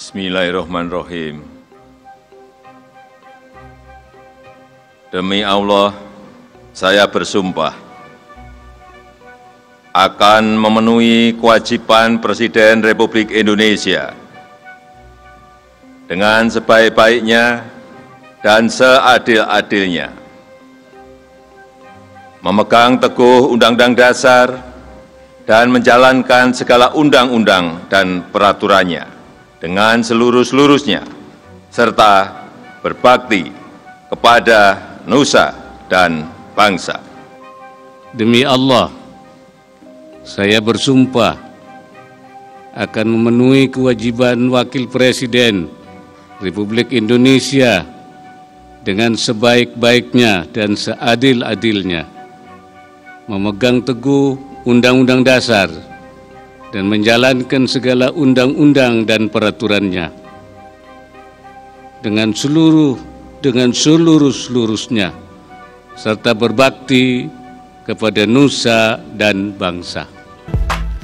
Bismillahirrahmanirrahim. Demi Allah, saya bersumpah akan memenuhi kewajiban Presiden Republik Indonesia dengan sebaik-baiknya dan seadil-adilnya, memegang teguh Undang-Undang Dasar dan menjalankan segala undang-undang dan peraturannya dengan seluruh-seluruhnya, serta berbakti kepada nusa dan bangsa. Demi Allah, saya bersumpah akan memenuhi kewajiban Wakil Presiden Republik Indonesia dengan sebaik-baiknya dan seadil-adilnya, memegang teguh Undang-Undang Dasar dan menjalankan segala undang-undang dan peraturannya dengan seluruh-seluruhnya, serta berbakti kepada nusa dan bangsa.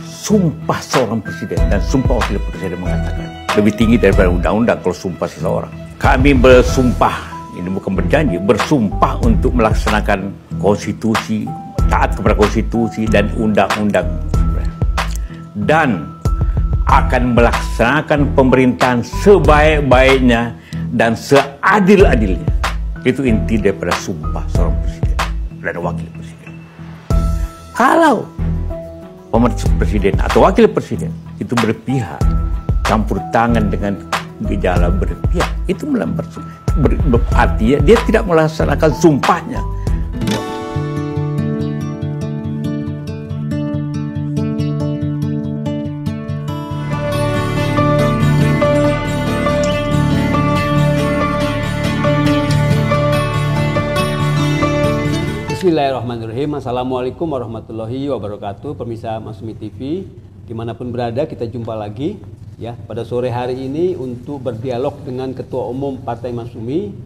Sumpah seorang presiden dan sumpah wakil presiden mengatakan lebih tinggi daripada undang-undang kalau sumpah seseorang. Kami bersumpah, ini bukan berjanji, bersumpah untuk melaksanakan konstitusi, taat kepada konstitusi dan undang-undang, dan akan melaksanakan pemerintahan sebaik-baiknya dan seadil-adilnya. Itu inti daripada sumpah seorang presiden dan wakil presiden. Kalau presiden atau wakil presiden itu berpihak, campur tangan dengan gejala berpihak, itu melanggar artinya dia tidak melaksanakan sumpahnya. Bismillahirrahmanirrahim. Assalamualaikum warahmatullahi wabarakatuh. Pemirsa Masyumi TV, dimanapun berada, kita jumpa lagi ya pada sore hari ini untuk berdialog dengan Ketua Umum Partai Masyumi.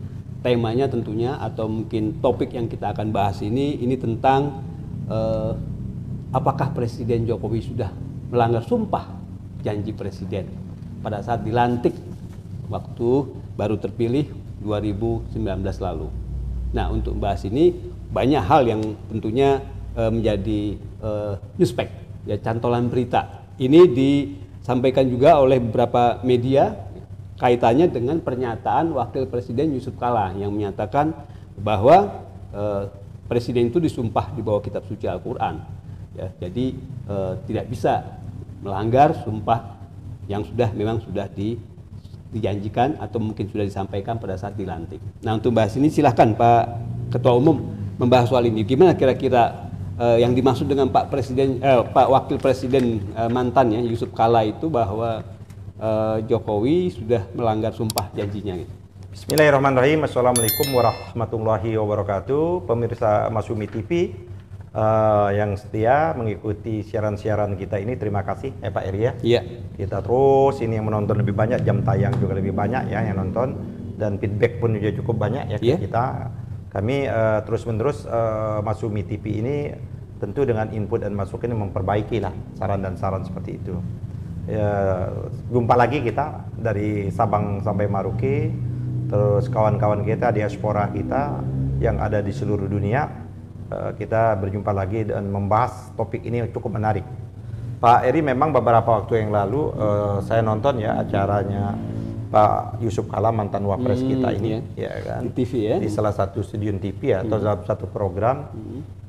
Temanya tentunya atau mungkin topik yang kita akan bahas ini tentang apakah Presiden Jokowi sudah melanggar sumpah janji Presiden pada saat dilantik waktu baru terpilih 2019 lalu. Nah, untuk membahas ini banyak hal yang tentunya menjadi newspack, ya, cantolan berita. Ini disampaikan juga oleh beberapa media kaitannya dengan pernyataan Wakil Presiden Yusuf Kalla yang menyatakan bahwa Presiden itu disumpah di bawah kitab suci Al-Quran. Ya, jadi tidak bisa melanggar sumpah yang memang sudah dijanjikan atau mungkin sudah disampaikan pada saat dilantik. Nah, untuk bahas ini silahkan Pak Ketua Umum membahas soal ini. Gimana kira-kira yang dimaksud dengan Pak Wakil Presiden mantannya Yusuf Kalla itu bahwa Jokowi sudah melanggar sumpah janjinya gitu. Bismillahirrahmanirrahim. Assalamualaikum warahmatullahi wabarakatuh. Pemirsa Masyumi TV yang setia mengikuti siaran-siaran kita ini, terima kasih Pak Eri ya. Iya. Kita terus ini yang menonton lebih banyak, jam tayang juga lebih banyak ya yang nonton, dan feedback pun juga cukup banyak ya ke kita. Kami terus-menerus Masyumi TV ini tentu dengan input dan masukan yang memperbaiki lah saran dan saran seperti itu. Ya, jumpa lagi kita dari Sabang sampai Maroke, terus kawan-kawan kita diaspora kita yang ada di seluruh dunia, kita berjumpa lagi dan membahas topik ini yang cukup menarik. Pak Eri, memang beberapa waktu yang lalu saya nonton ya acaranya Pak Yusuf Kalla, mantan wapres kita ini, ya kan, di TV ya, di salah satu stadion TV atau dalam satu program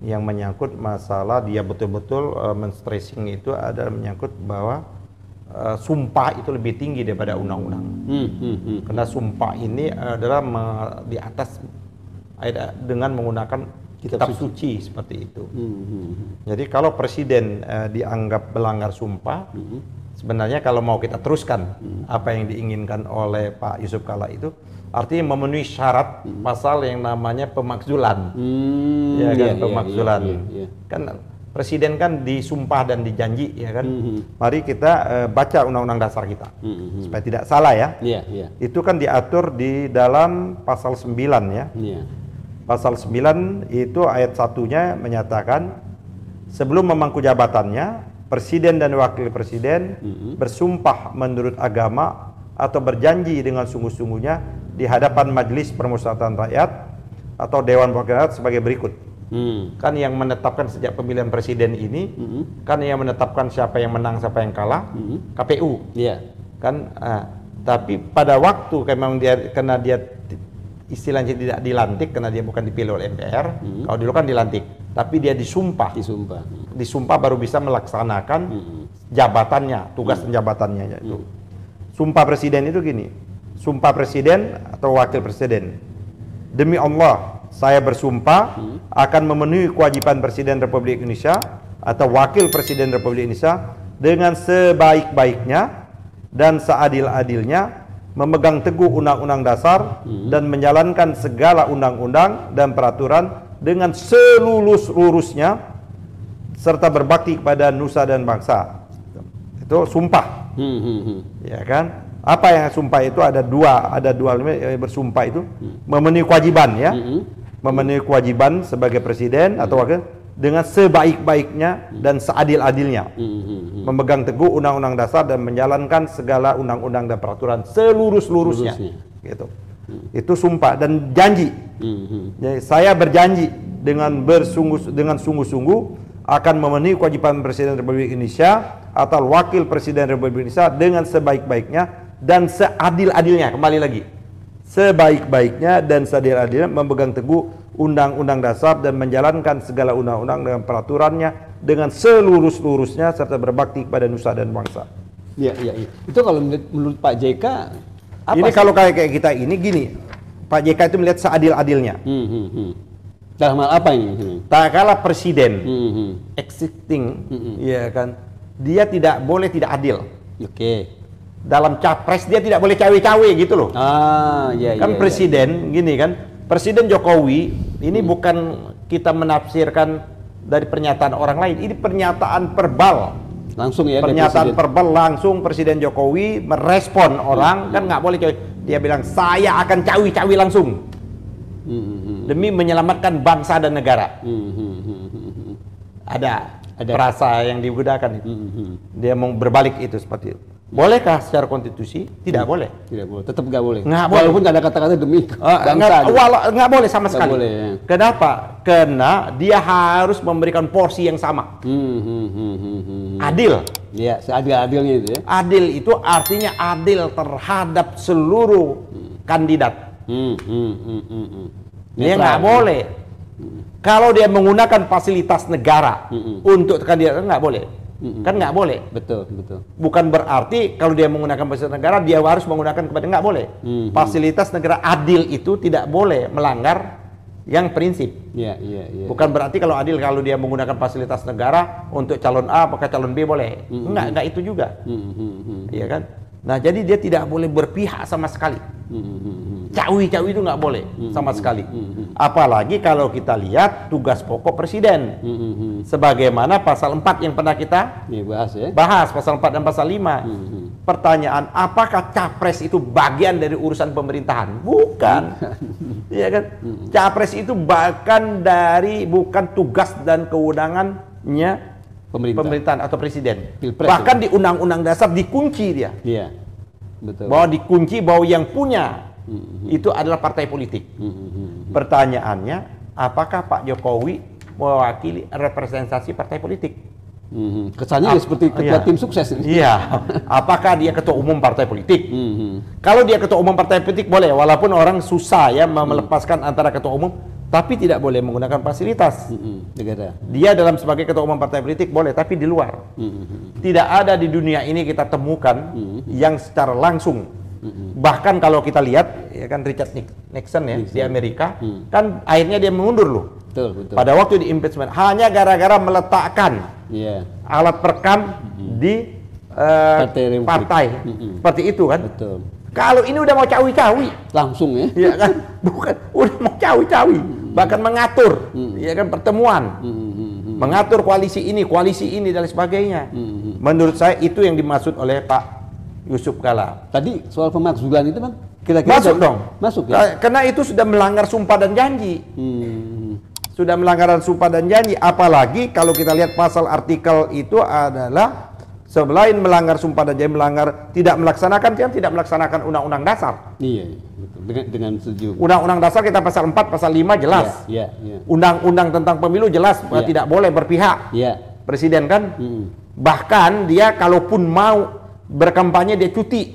yang menyangkut masalah dia betul-betul men-stressing itu ada menyangkut bahwa sumpah itu lebih tinggi daripada undang-undang. Karena sumpah ini adalah di atas dengan menggunakan kitab suci seperti itu. Jadi kalau presiden dianggap melanggar sumpah, sebenarnya kalau mau kita teruskan apa yang diinginkan oleh Pak Yusuf Kalla itu, artinya memenuhi syarat pasal yang namanya pemakzulan, ya kan, pemakzulan. Kan presiden kan disumpah dan dijanji, ya kan. Mari kita baca Undang-Undang Dasar kita supaya tidak salah ya. Itu kan diatur di dalam pasal 9 ya. Pasal 9 itu ayat 1-nya menyatakan sebelum memangku jabatannya, Presiden dan Wakil Presiden bersumpah menurut agama atau berjanji dengan sungguh-sungguhnya di hadapan Majelis Permusyawaratan Rakyat atau Dewan Perwakilan Rakyat sebagai berikut. Kan yang menetapkan sejak pemilihan presiden ini, kan yang menetapkan siapa yang menang, siapa yang kalah, KPU. Kan, tapi pada waktu memang karena dia istilahnya tidak dilantik karena dia bukan dipilih oleh MPR. Kalau dulu kan dilantik, tapi dia disumpah. Disumpah baru bisa melaksanakan jabatannya, tugas jabatannya itu. Sumpah presiden itu gini. Sumpah presiden atau wakil presiden. Demi Allah, saya bersumpah akan memenuhi kewajiban Presiden Republik Indonesia atau Wakil Presiden Republik Indonesia dengan sebaik-baiknya dan seadil-adilnya, memegang teguh Undang-Undang Dasar dan menjalankan segala undang-undang dan peraturan dengan selurus-lurusnya serta berbakti kepada nusa dan bangsa. Itu sumpah. Ya kan? Apa yang sumpah itu ada dua bersumpah itu memenuhi kewajiban ya. Memenuhi kewajiban sebagai presiden atau wakil dengan sebaik-baiknya dan seadil-adilnya. Memegang teguh Undang-Undang Dasar dan menjalankan segala undang-undang dan peraturan selurus-lurusnya. Gitu. Itu sumpah dan janji. Jadi, saya berjanji dengan sungguh-sungguh akan memenuhi kewajiban Presiden Republik Indonesia atau Wakil Presiden Republik Indonesia dengan sebaik-baiknya dan seadil-adilnya. Kembali lagi, sebaik-baiknya dan seadil-adilnya, memegang teguh Undang-Undang Dasar dan menjalankan segala undang-undang dan peraturannya dengan selurus-lurusnya serta berbakti kepada nusa dan bangsa. Iya. Itu kalau menurut Pak JK apa ini sih? Kalau kayak kita ini gini, Pak JK itu melihat seadil-adilnya. Dalam hal apa ini? Tak kalah presiden existing, ya kan, dia tidak boleh tidak adil. Dalam capres dia tidak boleh cawe-cawe gitu loh. Kan presiden gini kan, Presiden Jokowi ini bukan kita menafsirkan dari pernyataan orang lain, ini pernyataan verbal. Langsung ya. Pernyataan verbal langsung Presiden Jokowi merespon orang, kan nggak boleh cawe. Dia bilang saya akan cawe-cawe langsung demi menyelamatkan bangsa dan negara. Ada perasa yang digunakan itu. Dia mau berbalik itu seperti itu. Bolehkah secara konstitusi? Tidak boleh. Tidak boleh. Tetap nggak boleh. Nggak boleh. Walaupun nggak ada kata-kata demi bangsa. Nggak boleh sama sekali. Boleh, ya. Kenapa? Karena dia harus memberikan porsi yang sama. Adil. Ya, seadil-adilnya itu ya. Adil itu artinya adil terhadap seluruh kandidat. Dia nggak boleh. Kalau dia menggunakan fasilitas negara untuk kandidat, nggak boleh. Kan nggak boleh. Betul. Bukan berarti kalau dia menggunakan fasilitas negara dia harus menggunakan kepada, nggak boleh. Fasilitas negara adil itu tidak boleh melanggar yang prinsip. Iya. Bukan berarti kalau adil kalau dia menggunakan fasilitas negara untuk calon A apakah calon B boleh. Enggak itu juga. Iya kan? Nah, jadi dia tidak boleh berpihak sama sekali. Cawi-cawi itu nggak boleh sama sekali. Apalagi kalau kita lihat tugas pokok presiden. Sebagaimana pasal 4 yang pernah kita bahas, pasal 4 dan pasal 5. Pertanyaan, apakah capres itu bagian dari urusan pemerintahan? Bukan. Iya kan? Capres itu bukan tugas dan kewenangannya pemerintahan atau presiden. Pilpres, bahkan di Undang-Undang Dasar dikunci dia. Iya. Betul. Bahwa dikunci bahwa yang punya itu adalah partai politik. Pertanyaannya, apakah Pak Jokowi mewakili representasi partai politik? Kesannya seperti ketua tim sukses. Iya. Apakah dia ketua umum partai politik? Kalau dia ketua umum partai politik boleh, walaupun orang susah ya melepaskan antara ketua umum, tapi tidak boleh menggunakan fasilitas negara. Dia dalam sebagai ketua umum partai politik boleh, tapi di luar. Tidak ada di dunia ini kita temukan yang secara langsung. Bahkan kalau kita lihat, ya kan Richard Nixon ya di Amerika, kan akhirnya dia mundur loh. Betul. Pada waktu di impeachment hanya gara-gara meletakkan alat perekam di partai. Seperti itu kan. Betul. Kalau ini udah mau cawi-cawi langsung ya. Iya kan? Bukan, udah mau cawi-cawi. Bahkan mengatur ya kan pertemuan. Mengatur koalisi ini dan sebagainya. Menurut saya itu yang dimaksud oleh Pak Yusuf Kala. Tadi soal pemakzulan itu Bang, kira-kira masuk dong. Masuk ya. Karena itu sudah melanggar sumpah dan janji. Sudah melanggar sumpah dan janji, apalagi kalau kita lihat pasal artikel itu adalah Selain melanggar sumpah dan janji, tidak melaksanakan undang-undang dasar. Iya, betul. Dengan setuju. Undang-undang dasar kita pasal 4, pasal 5 jelas. Iya. Undang-undang tentang pemilu jelas tidak boleh berpihak. Iya. Presiden kan? Bahkan dia kalaupun mau berkampanye dia cuti.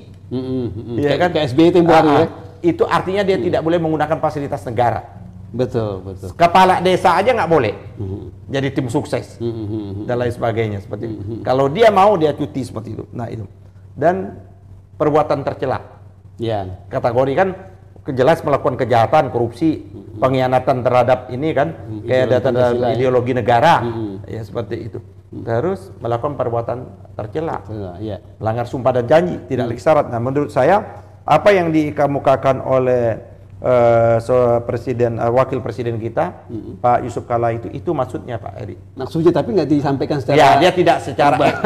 Iya kan? Kayak SBY tempoh hari ya. Itu artinya dia tidak boleh menggunakan fasilitas negara. Betul. Kepala desa aja nggak boleh jadi tim sukses dan lain sebagainya seperti itu. Kalau dia mau dia cuti seperti itu. Nah itu dan perbuatan tercela. Ya. Kategori kan jelas melakukan kejahatan, korupsi, pengkhianatan terhadap ini kan kayak data ideologi negara ya seperti itu. Terus melakukan perbuatan tercela, melanggar sumpah dan janji tidak lagi syarat. Nah menurut saya apa yang dikemukakan oleh wakil presiden kita Pak Yusuf Kalla itu maksudnya Pak Eri. Maksudnya tapi nggak disampaikan secara. Ya dia tidak secara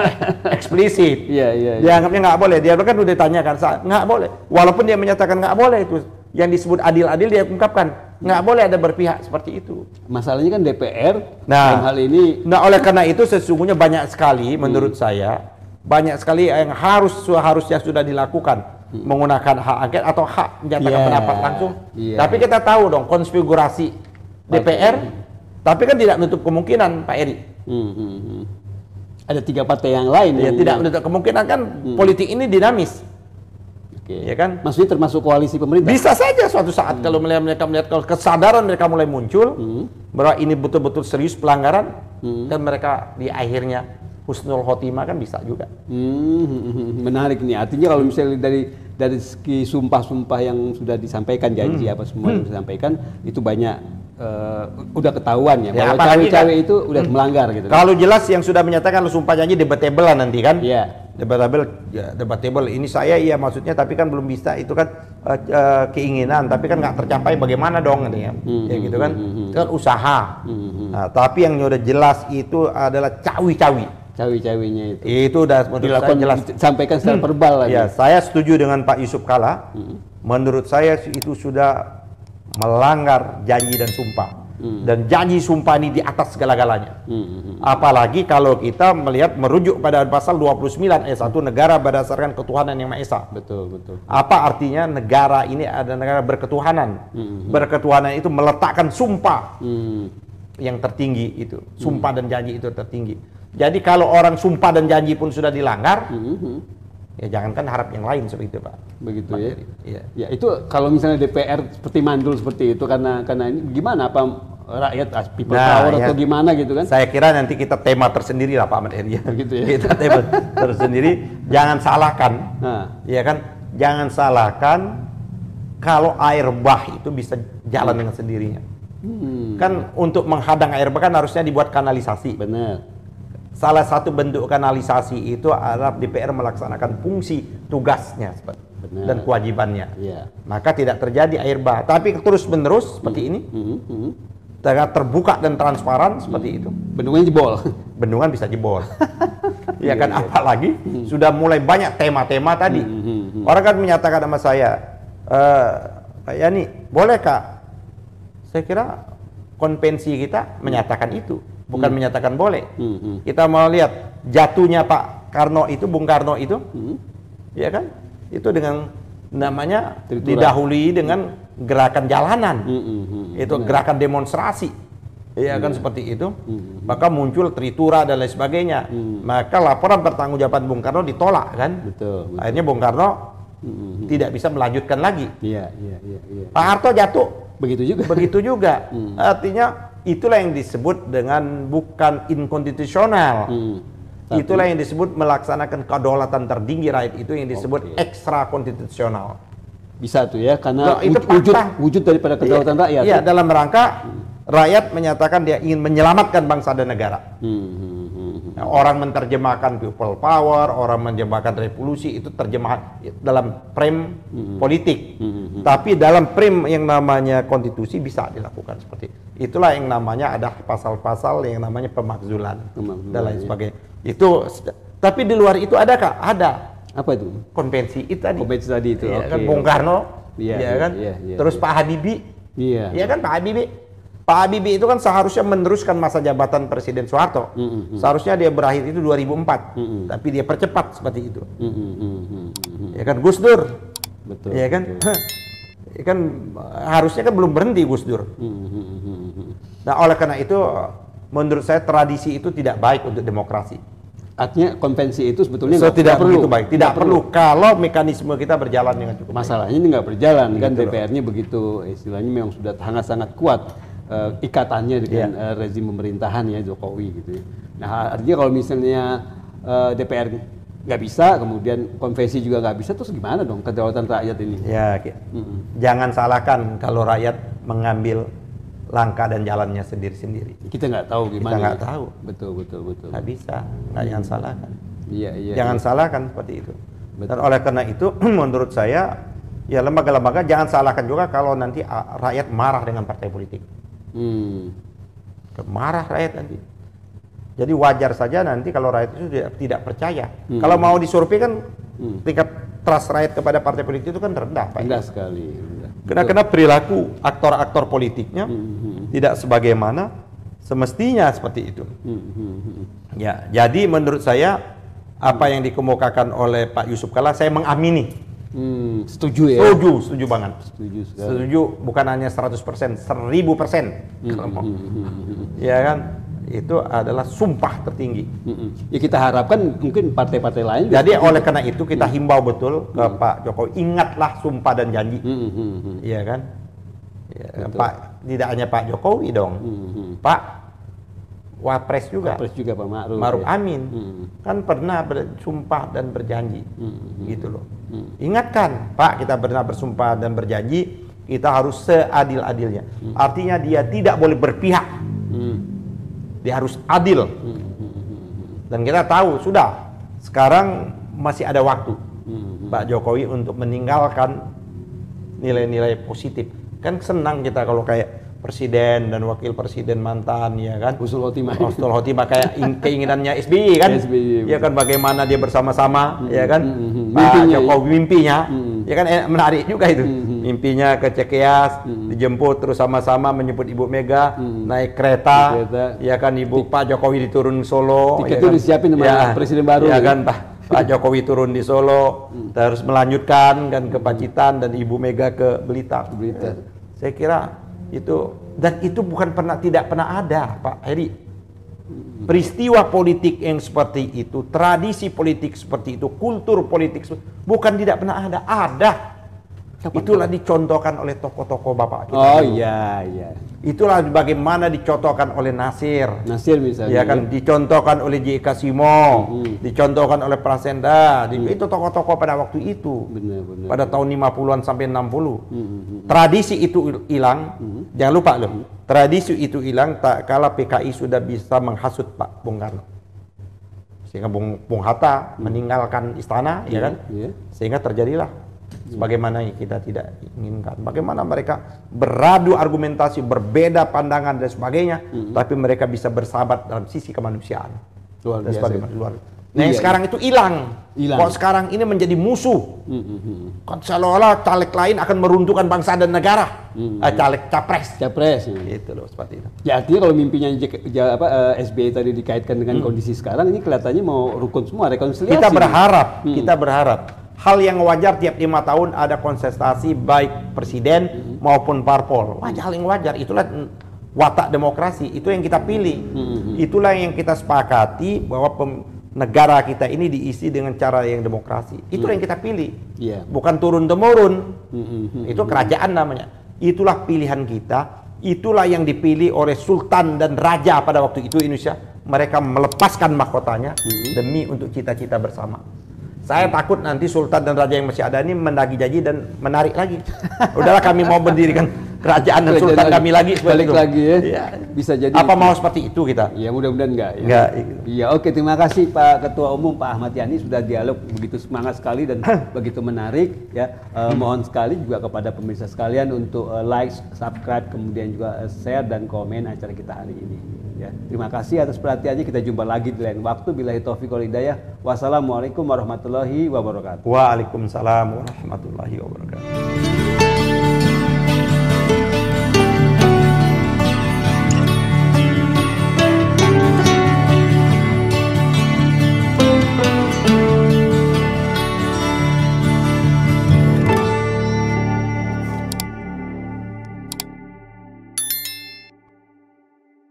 eksplisit. Iya. Dia anggapnya nggak boleh. Dia kan udah ditanyakan nggak boleh. Walaupun dia menyatakan nggak boleh itu yang disebut adil-adil dia ungkapkan nggak boleh ada berpihak seperti itu. Masalahnya kan DPR. Dalam hal ini. Nah oleh karena itu sesungguhnya banyak sekali menurut saya banyak sekali yang harusnya sudah dilakukan. Menggunakan hak angket atau hak menyatakan pendapat langsung. Tapi kita tahu dong konfigurasi DPR, tapi kan tidak menutup kemungkinan Pak Eri. Ada 3 partai yang lain. Ya, tidak menutup kemungkinan kan politik ini dinamis. Ya kan? Maksudnya termasuk koalisi pemerintah. Bisa saja suatu saat kalau mereka melihat kalau kesadaran mereka mulai muncul bahwa ini betul-betul serius pelanggaran dan mereka di akhirnya husnul khotimah kan bisa juga. Menarik nih. Artinya kalau misalnya dari segi sumpah-sumpah yang sudah disampaikan, janji apa semua yang disampaikan itu banyak udah ketahuan ya bahwa cawe-cawe itu udah melanggar gitu. Kalau jelas yang sudah menyatakan sumpah janji debatable lah nanti kan? Iya. Debatable. Ini saya iya maksudnya tapi kan belum bisa itu kan keinginan tapi kan nggak tercapai bagaimana dong ya gitu kan? Itu kan usaha. Nah, tapi yang udah jelas itu adalah cawi-cawi. Cawi-cawinya itu udah dilakukan jelas sampaikan secara verbal lagi. Ya, saya setuju dengan Pak Yusuf Kalla. Menurut saya itu sudah melanggar janji dan sumpah. Dan janji sumpah ini di atas segala-galanya. Apalagi kalau kita merujuk pada pasal 29 ayat 1 negara berdasarkan ketuhanan yang Maha Esa. Betul. Apa artinya negara ini ada negara berketuhanan? Berketuhanan itu meletakkan sumpah yang tertinggi itu. Sumpah dan janji itu tertinggi. Jadi kalau orang sumpah dan janji pun sudah dilanggar, ya jangankan harap yang lain seperti itu Pak. Begitu ya. Ya itu kalau misalnya DPR seperti mandul seperti itu karena ini gimana apa rakyat people power atau gimana gitu kan? Saya kira nanti kita tema tersendiri lah Pak Ahmad Heri. Begitu ya. Kita tema tersendiri. Jangan salahkan, ya kan? Jangan salahkan kalau air bah itu bisa jalan dengan sendirinya. Kan untuk menghadang air bah kan harusnya dibuat kanalisasi. Benar. Salah satu bentuk kanalisasi itu adalah DPR melaksanakan fungsi tugasnya dan kewajibannya. Maka tidak terjadi air bah. Tapi terus-menerus seperti ini, terbuka dan transparan seperti itu. Bendungan jebol. Bendungan bisa jebol. Ya kan, apalagi sudah mulai banyak tema-tema tadi. Orang kan menyatakan sama saya, Pak Yani, boleh Kak? Saya kira konvensi kita menyatakan itu. Bukan menyatakan boleh. Kita mau lihat jatuhnya Pak Karno itu, Bung Karno itu, ya kan? Itu dengan namanya didahului dengan gerakan jalanan, itu gerakan demonstrasi, ya kan seperti itu. Maka muncul Tritura dan lain sebagainya. Maka laporan pertanggungjawaban Bung Karno ditolak kan? Betul. Akhirnya Bung Karno tidak bisa melanjutkan lagi. Pak Harto jatuh. Begitu juga. Artinya itulah yang disebut dengan bukan inkonstitusional. Itulah yang disebut melaksanakan kedaulatan tertinggi rakyat, itu yang disebut ekstra konstitusional. Bisa tuh ya, karena itu wujud daripada kedaulatan rakyat. Iya, dalam rangka rakyat menyatakan dia ingin menyelamatkan bangsa dan negara. Nah, orang menerjemahkan people power, orang menerjemahkan revolusi, itu terjemahan dalam frame politik. Tapi dalam frame yang namanya konstitusi bisa dilakukan seperti itu. Itulah yang namanya ada pasal-pasal yang namanya pemakzulan dan lain sebagainya. Itu, tapi di luar itu ada Kak? Ada. Apa itu? Konvensi itu tadi. Konvensi tadi itu. Ya, kan Bung Karno, ya kan. Terus Pak Habibie, ya kan Pak Habibie. Pak Habibie itu kan seharusnya meneruskan masa jabatan Presiden Soeharto. Seharusnya dia berakhir itu 2004, tapi dia percepat seperti itu. Ya kan Gus Dur, Betul. ya kan, Betul. Ya kan harusnya kan belum berhenti Gus Dur. Nah oleh karena itu menurut saya tradisi itu tidak baik untuk demokrasi. Artinya konvensi itu sebetulnya Tidak perlu. begitu baik, tidak perlu kalau mekanisme kita berjalan dengan cukup baik. Masalahnya ini nggak berjalan kan, Gitu loh. DPR-nya begitu istilahnya memang sudah sangat-sangat kuat ikatannya dengan rezim pemerintahan ya Jokowi gitu ya. Nah artinya kalau misalnya DPR nggak bisa, kemudian konvensi juga nggak bisa, terus gimana dong kedaulatan rakyat ini? Ya, jangan salahkan kalau rakyat mengambil langkah dan jalannya sendiri-sendiri. Kita nggak tahu gimana. Kita nggak ya. tahu. Betul. Nggak bisa, nggak jangan salahkan. Iya. Jangan salahkan seperti itu. Dan oleh karena itu, menurut saya, ya lembaga-lembaga jangan salahkan juga kalau nanti rakyat marah dengan partai politik. Marah rakyat nanti. Jadi wajar saja nanti kalau rakyat itu tidak percaya. Kalau mau disurvei kan tingkat trust rakyat kepada partai politik itu kan rendah. Rendah sekali. Karena perilaku aktor-aktor politiknya tidak sebagaimana semestinya seperti itu. Ya, jadi menurut saya apa yang dikemukakan oleh Pak Yusuf Kalla saya mengamini. Setuju ya? Setuju banget. Setuju sekali. Setuju bukan hanya 100%, 1000%. Kalau mau. Ya kan? Itu adalah sumpah tertinggi. Ya kita harapkan mungkin partai-partai lain. Jadi oleh karena itu kita himbau betul ke Pak Jokowi, ingatlah sumpah dan janji. Iya kan? Ya, Pak, tidak hanya Pak Jokowi dong. Pak Wapres juga. Wapres juga Pak Ma'ruf Amin. Kan pernah bersumpah dan berjanji. Gitu loh. Ingatkan, Pak, kita pernah bersumpah dan berjanji, kita harus seadil-adilnya. Artinya dia tidak boleh berpihak. Dia harus adil. Dan kita tahu sudah sekarang masih ada waktu Pak Jokowi untuk meninggalkan nilai-nilai positif. Kan senang kita kalau kayak presiden dan wakil presiden mantan, ya kan, Husnul Khotimah kayak keinginannya SBY kan, ya kan, bagaimana dia bersama-sama, ya kan, Pak Jokowi mimpinya, ya kan, menarik juga itu, mimpinya ke Cikeas, dijemput terus sama-sama menjemput Ibu Mega, naik kereta, ya kan, Pak Jokowi diturun Solo, tiket itu disiapin sama presiden baru, ya kan, Pak Jokowi turun di Solo, terus melanjutkan kan ke Pacitan dan Ibu Mega ke Blitar. Saya kira itu, dan itu tidak pernah ada, Pak Heri. Peristiwa politik yang seperti itu, tradisi politik seperti itu, kultur politik bukan tidak pernah ada. Itulah dicontohkan oleh tokoh-tokoh Bapak kita. Oh iya. Itulah bagaimana dicontohkan oleh Nasir misalnya. Ya kan, dicontohkan oleh J.K. Simo, dicontohkan oleh Prasenda. Itu tokoh-tokoh pada waktu itu. Benar. Pada tahun 50-an sampai 60. Tradisi itu hilang. Jangan lupa loh. Tradisi itu hilang tak kala PKI sudah bisa menghasut Pak Bung Karno. Sehingga Bung Hatta meninggalkan istana, ya kan? Sehingga terjadilah sebagaimana yang kita tidak inginkan. Bagaimana mereka beradu argumentasi, berbeda pandangan dan sebagainya, tapi mereka bisa bersahabat dalam sisi kemanusiaan. Luar biasa. Nah, yang sekarang itu hilang. Kok sekarang ini menjadi musuh? Kan seolah-olah caleg lain akan meruntuhkan bangsa dan negara. Caleg capres. Itu loh, seperti itu. Ya artinya kalau mimpinya SBY tadi dikaitkan dengan kondisi sekarang, ini kelihatannya mau rukun semua, rekonsiliasi. Kita berharap. Hal yang wajar tiap 5 tahun ada kontestasi baik presiden maupun parpol. Hal yang wajar, itulah watak demokrasi, itu yang kita pilih. Itulah yang kita sepakati bahwa negara kita ini diisi dengan cara yang demokrasi. Itulah yang kita pilih. Bukan turun-temurun. Itu kerajaan namanya. Itulah pilihan kita. Itulah yang dipilih oleh sultan dan raja pada waktu itu Indonesia. Mereka melepaskan mahkotanya demi untuk cita-cita bersama. Saya takut nanti sultan dan raja yang masih ada ini menagih janji dan menarik lagi. Udahlah, kami mau mendirikan kerajaan dan sultan kami lagi. Balik lagi ya. Bisa jadi. Apa mau seperti itu kita? Ya mudah-mudahan enggak. Enggak. Iya, oke, terima kasih Pak Ketua Umum Pak Ahmad Yani sudah dialog begitu semangat sekali dan begitu menarik ya. Mohon sekali juga kepada pemirsa sekalian untuk like, subscribe, kemudian juga share dan komen acara kita hari ini. Ya, terima kasih atas perhatiannya. Kita jumpa lagi di lain waktu. Billahi taufiq wal hidayah. Wassalamualaikum warahmatullahi wabarakatuh. Waalaikumsalam warahmatullahi wabarakatuh.